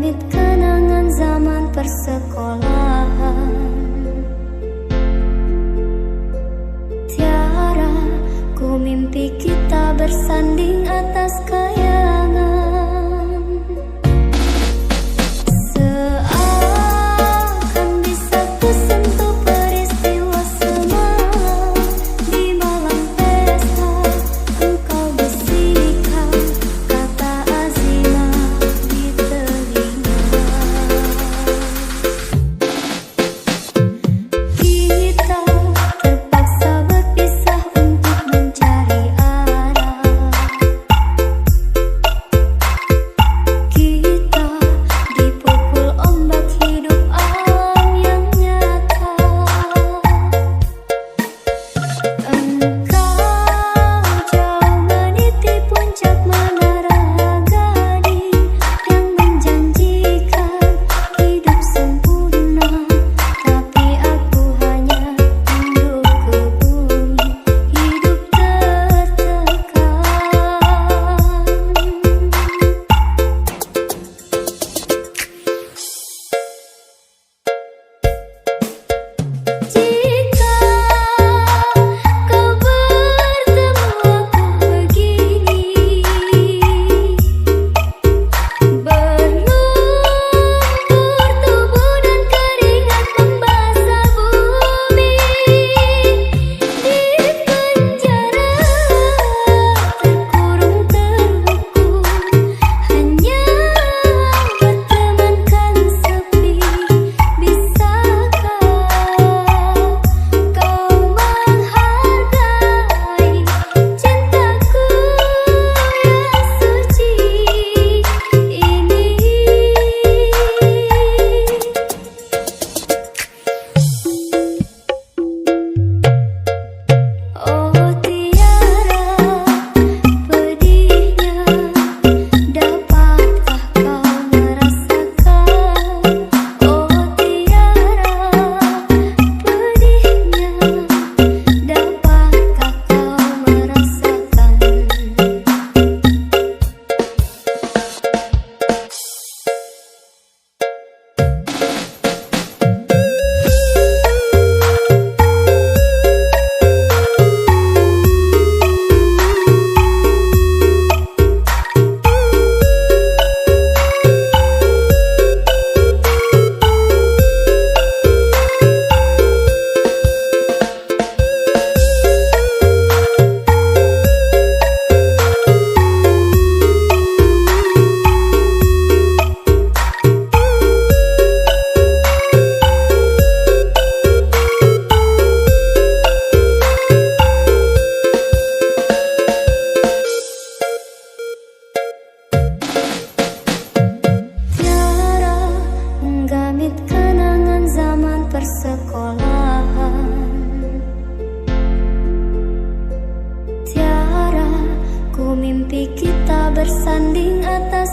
menggamit kenangan zaman persekolahan. Tiara, ku mimpi kita bersanding atas kayangan. Seakan bisa ku sentuh peristiwa semalam. Di malam pesta engkau bisikan kata azimah di telinga. Kita terpaksa berpisah untuk mencari arah. Kita dipukul ombak hidup alam yang nyata. Engkau jauh meniti puncak menara gading yang menjanjikan hidup sempurna, tapi aku hanya tunduk ke bumi, hidup tertekan. Jika kau bertemu aku begini, berlumpur tubuh dan keringat membasah bumi. Di penjara terkurung terhukum, hanya bertemankan sepi. Bisakah kau menghargai cintaku yang suci ini? Oh Tiara, pedihnya, dapatkah kau merasakan? Oh Tiara, pedihnya, dapatkah kau merasakan? Tiara, menggamit kenangan zaman persekolahan. Tiara, ku mimpi kita bersanding atas